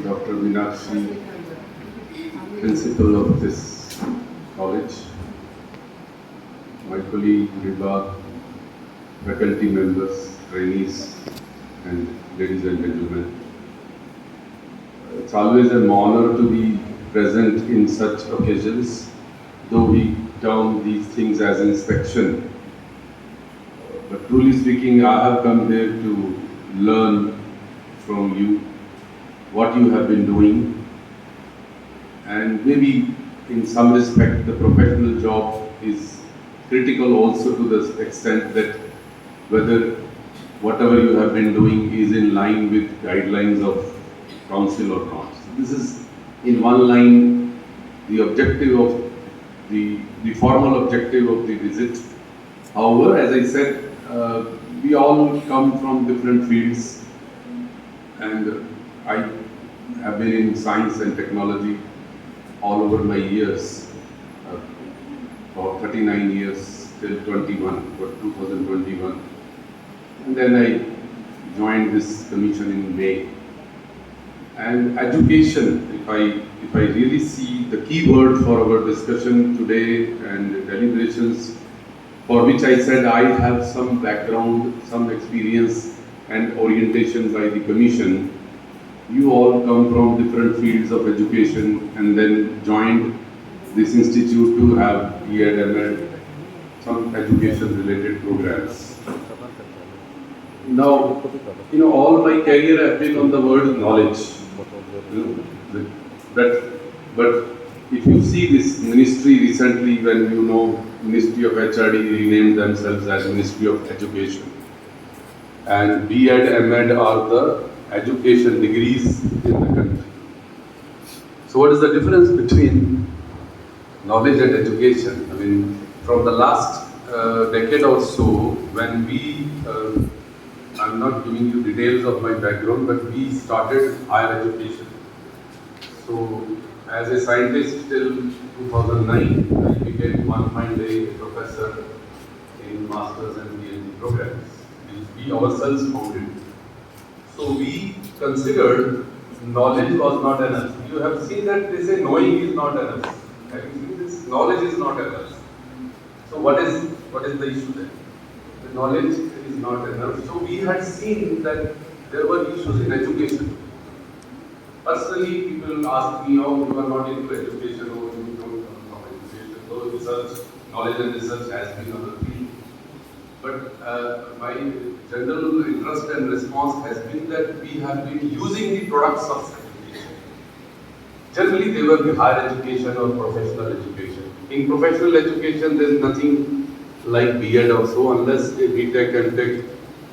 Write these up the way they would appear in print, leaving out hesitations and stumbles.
Dr. Meenakshi, principal of this college, my colleague Riba, faculty members, trainees, and ladies and gentlemen. It's always an honor to be present in such occasions, though we term these things as inspection. But truly speaking, I have come here to learn from you what you have been doing, and maybe in some respect the professional job is critical also to the extent that whether whatever you have been doing is in line with guidelines of council or not. So this is in one line the objective of the formal objective of the visit. However, as I said, we all come from different fields, and I have been in science and technology all over my years, for 39 years till 2021. And then I joined this commission in May. And education, if I really see the key word for our discussion today and deliberations, for which I said I have some background, some experience and orientation by the commission. You all come from different fields of education and then joined this institute to have B.Ed, M.Ed, some education related programs. Now, all my career I've been on the word knowledge. But if you see this ministry recently, when Ministry of HRD renamed themselves as Ministry of Education, and B.Ed, M.Ed are the education degrees in the country. So what is the difference between knowledge and education? I mean, from the last decade or so, when I'm not giving you details of my background, but we started higher education. So as a scientist till 2009, I became one fine day a professor in masters and PhD programs, which we ourselves founded. So we considered knowledge was not enough. You have seen that they say knowing is not enough. Have you seen this? Knowledge is not enough. So what is the issue there? The knowledge is not enough. So we had seen that there were issues in education. Personally, people ask me, oh, you are not into education, or you don't come from education. Though research, knowledge and research has been on the field. But my general interest and response has been that we have been using the products of education. Generally, they were the higher education or professional education. In professional education, there is nothing like B.Ed or so, unless a B.Tech and Tech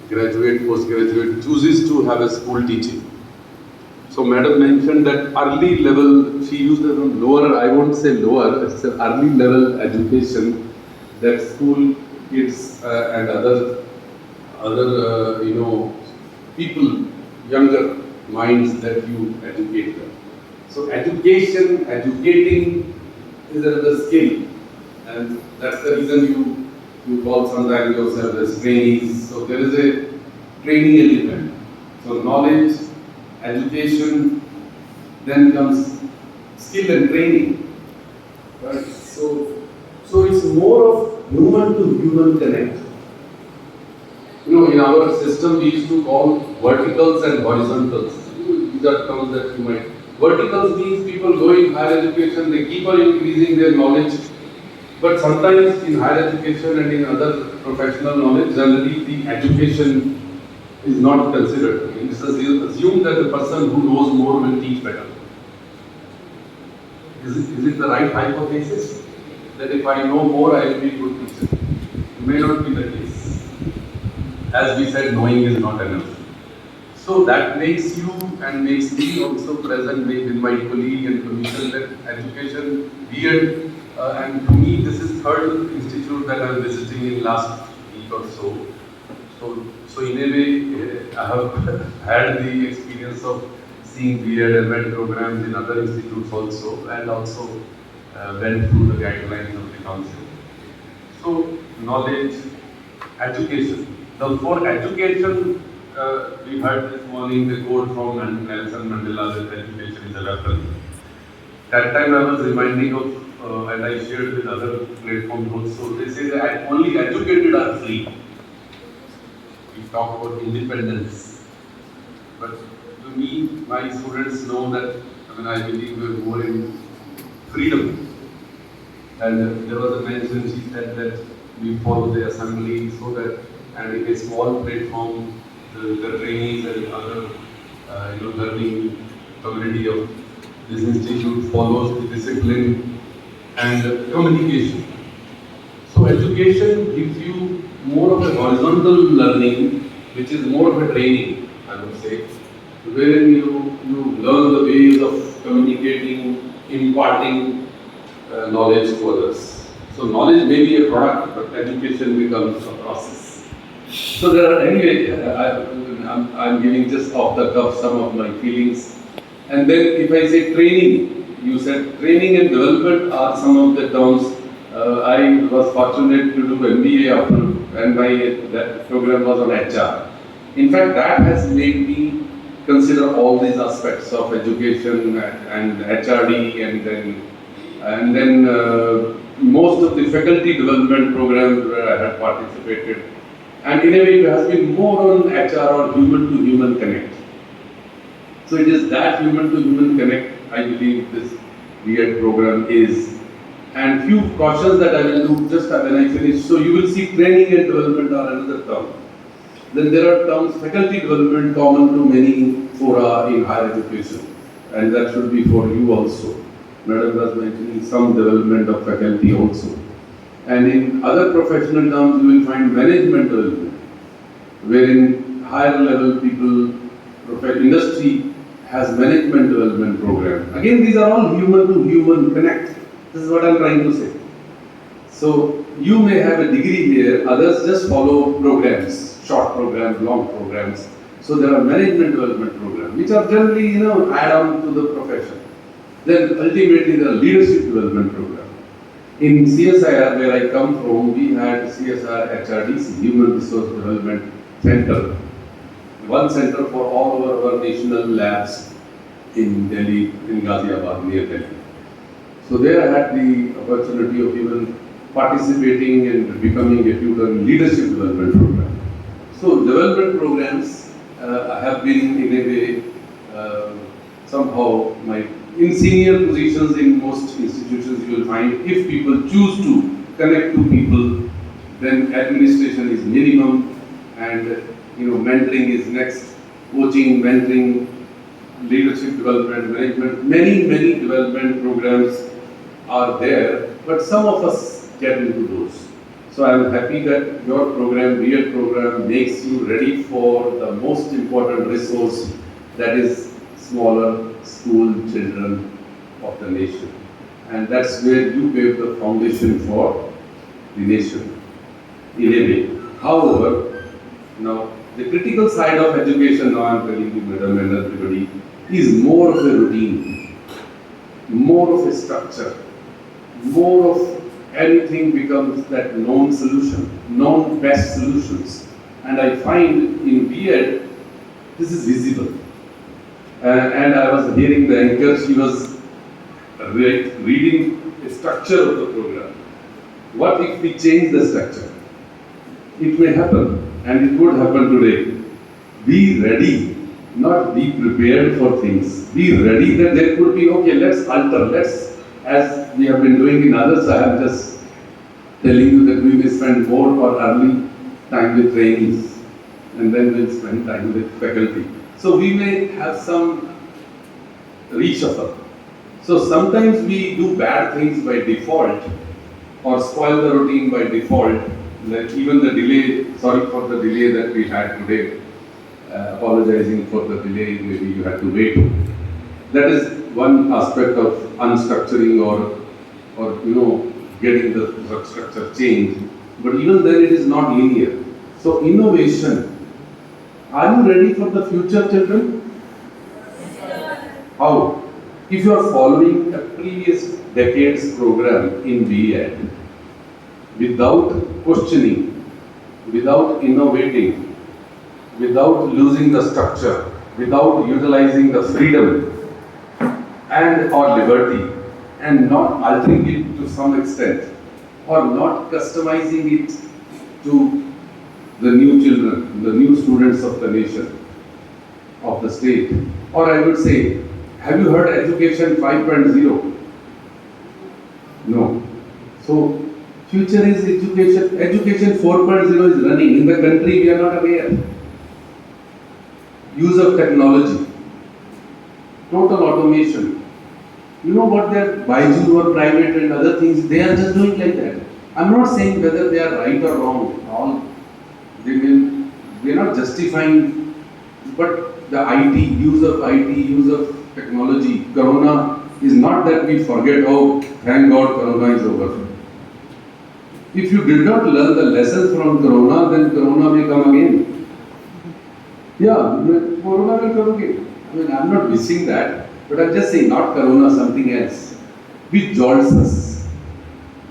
graduate, postgraduate chooses to have a school teaching. So Madam mentioned that early level, she used the term lower, I won't say lower, it's an early level education that school kids and other people, younger minds that you educate them. So education, educating is another skill, and that's the reason you call sometimes yourself as trainees. So there is a training element. So knowledge, education, then comes skill and training. Right? So it's more of human to human connect. In our system we used to call verticals and horizontals. These are terms that you might. Verticals means people go in higher education, they keep on increasing their knowledge. But sometimes in higher education and in other professional knowledge, generally the education is not considered. It's assumed that the person who knows more will teach better. Is it the right hypothesis? That if I know more, I will be a good teacher? It may not be the case. As we said, knowing is not enough. So that makes you and makes me also present with my colleague and commission that education, B.Ed, and to me this is third institute that I am visiting in last week or so. So in a way, I have had the experience of seeing B.Ed, M.Ed programs in other institutes also, and also went through the guidelines of the council. So knowledge, education. Now for education, we heard this morning the quote from Nelson Mandela that education is a weapon. That time I was reminding of, and I shared with other platforms also, they say that only educated are free. We talk about independence. But to me, my students know that, I believe we're more in freedom. And there was a mention, she said that we follow the assembly so that, and in a small platform, the trainees and other learning community of this institute follows the discipline and communication. So education gives you more of a horizontal learning, which is more of a training, I would say, wherein you learn the ways of communicating, imparting knowledge to others. So knowledge may be a product, but education becomes a process. So there are, anyway, I'm giving just off the cuff some of my feelings. And then if I say training, you said training and development are some of the terms. I was fortunate to do MBA after, and that program was on HR. In fact, that has made me consider all these aspects of education and HRD, and then most of the faculty development programs where I had participated. And in a way, it has been more on HR or human to human connect. So it is that human to human connect, I believe this B.Ed program is. And few cautions that I will do just when I finish. So you will see training and development are another term. Then there are terms faculty development common to many fora in higher education, and that should be for you also. Madam was mentioning some development of faculty also. And in other professional terms, you will find management development, wherein higher level people, industry has management development program. Again, these are all human to human connect. This is what I'm trying to say. So you may have a degree here, others just follow programs, short programs, long programs. So there are management development programs, which are generally, add on to the profession. Then ultimately there are leadership development programs. In CSIR, where I come from, we had CSR HRDC, Human Resource Development Center. One center for all our national labs in Delhi, in Ghaziabad, near Delhi. So there I had the opportunity of even participating and becoming a tutor in leadership development program. So development programs have been in a way somehow in senior positions in most institutions you will find if people choose to connect to people, then administration is minimum and mentoring is next, coaching, mentoring, leadership development, management, many development programs are there, but some of us get into those. So I am happy that your program, B.Ed program, makes you ready for the most important resource, that is smaller school children of the nation. And that's where you pave the foundation for the nation, in a way. However, now the critical side of education, now I'm telling you, madam and everybody, is more of a routine, more of a structure, more of anything becomes that known solution, known best solutions. And I find in B.Ed, this is visible. And I was hearing the anchor, she was reading the structure of the program. What if we change the structure? It may happen, and it would happen today. Be ready, not be prepared for things. Be ready that there could be, okay, let's alter, as we have been doing in others, I am just telling you that we may spend more or early time with trainees, and then we'll spend time with faculty. So we may have some reshuffle. So sometimes we do bad things by default, or spoil the routine by default. Like even the delay, sorry for the delay that we had today, apologizing for the delay, maybe you had to wait. That is one aspect of unstructuring or getting the structure changed. But even then it is not linear. So innovation. Are you ready for the future, children? How? If you are following a previous decade's program in B.Ed, without questioning, without innovating, without losing the structure, without utilizing the freedom and or liberty, and not altering it to some extent, or not customizing it to the new children, the new students of the nation, of the state. Or I would say, have you heard education 5.0? No. So, future is education. Education 4.0 is running. In the country, we are not aware. Use of technology, total automation. You know what they're Baiju or private and other things, they are just doing like that. I'm not saying whether they are right or wrong. All they're not justifying, but the IT, use of technology, Corona is not that we forget, oh, thank God Corona is over. If you did not learn the lessons from Corona, then Corona may come again. Yeah, Corona will come again. I mean, I'm not wishing that, but I'm just saying, not Corona, something else, which jolts us,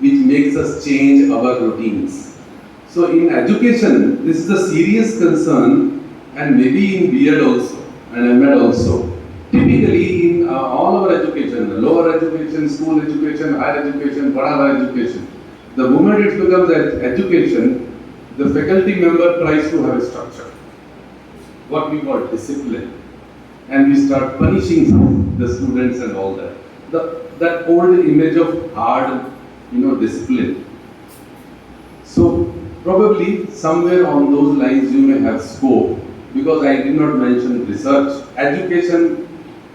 which makes us change our routines. So in education, this is a serious concern, and maybe in B.Ed also, and M.Ed also. Typically in all our education, lower education, school education, higher education, Padhava education, the moment it becomes education, the faculty member tries to have a structure, what we call discipline, and we start punishing the students and all that. That old image of hard, discipline. So probably somewhere on those lines you may have scope, because I did not mention research, education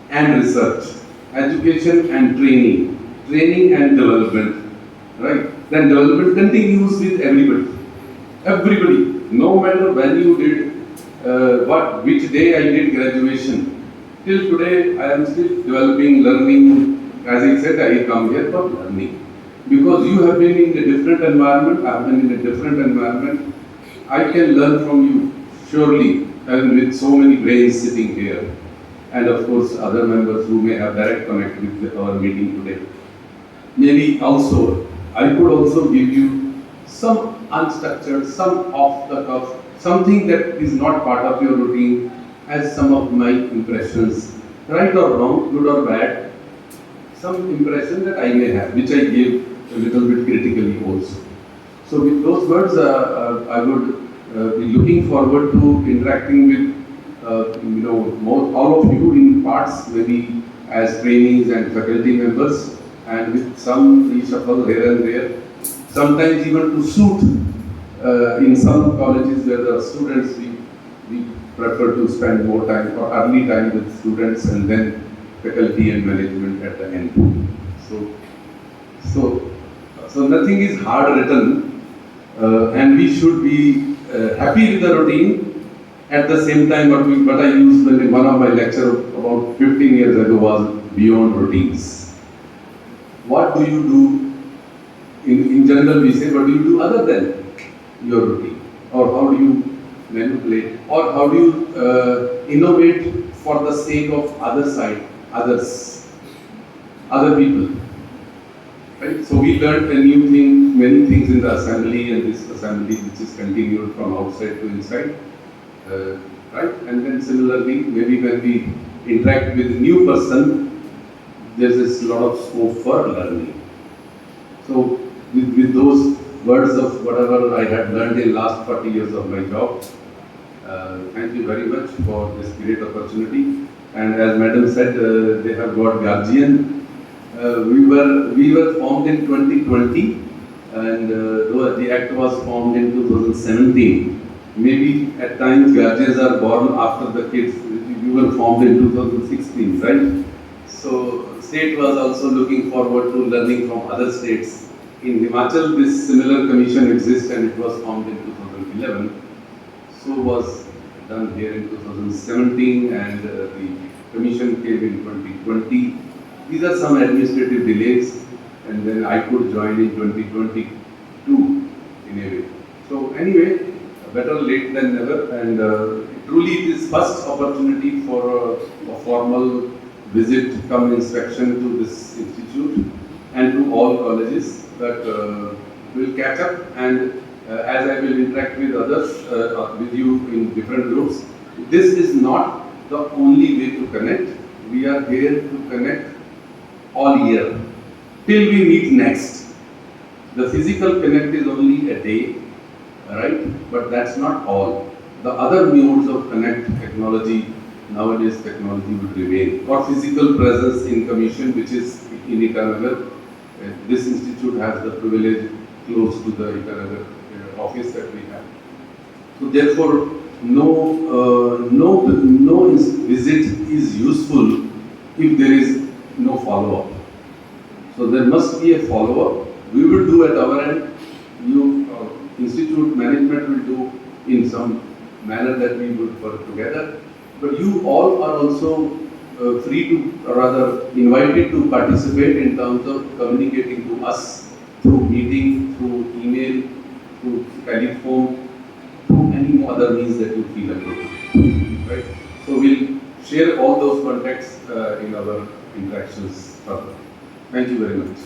and research, education and training and development, right? Then development continues with everybody, no matter when you did, which day I did graduation. Till today, I am still developing, learning. As I said, I come here for learning. Because you have been in a different environment, I have been in a different environment. I can learn from you, surely, and with so many brains sitting here. And of course, other members who may have direct connect with our meeting today. Maybe also, I could also give you some unstructured, some off the cuff, something that is not part of your routine, as some of my impressions, right or wrong, good or bad, some impression that I may have, which I gave a little bit critically also. So with those words, I would be looking forward to interacting with all of you in parts, maybe as trainees and faculty members, and with some reshuffle here and there. Sometimes even to suit in some colleges where the students, we prefer to spend more time or early time with students and then faculty and management at the end. So nothing is hard written, and we should be happy with the routine. At the same time, what I used in one of my lectures about 15 years ago was beyond routines. What do you do? In general, we say, what do you do other than your routine? Or how do you manipulate? Or how do you innovate for the sake of others, other people? Right? So we learned many things in the assembly, and this assembly which is continued from outside to inside. Right? And then similarly, maybe when we interact with a new person, there's a lot of scope for learning. So with those words of whatever I had learned in last 40 years of my job, thank you very much for this great opportunity. And as Madam said, they have got guardian. We were formed in 2020, and the act was formed in 2017. Maybe at times guardians are born after the kids. We were formed in 2016, right? So state was also looking forward to learning from other states. In Himachal, this similar commission exists, and it was formed in 2011. So was done here in 2017, and the commission came in 2020. These are some administrative delays, and then I could join in 2022 in a way. So anyway, better late than never, and truly it is first opportunity for a formal visit come inspection to this institute and to all colleges, that will catch up and as I will interact with others, with you in different groups. This is not the only way to connect. We are here to connect all year till we meet next. The physical connect is only a day, right? But that's not all. The other modes of connect technology, nowadays technology would remain. Or physical presence in commission, which is in Itanagar. This institute has the privilege close to the Itanagar office that we have. So therefore, no visit is useful if there is no follow-up. So there must be a follow-up. We will do at our end. You, institute management will do in some manner that we would work together. But you all are also free to, or rather invited to participate in terms of communicating to us through meeting, through email, through telephone, through any other means that you feel appropriate. Right? So we'll share all those contacts in our interactions further. Thank you very much.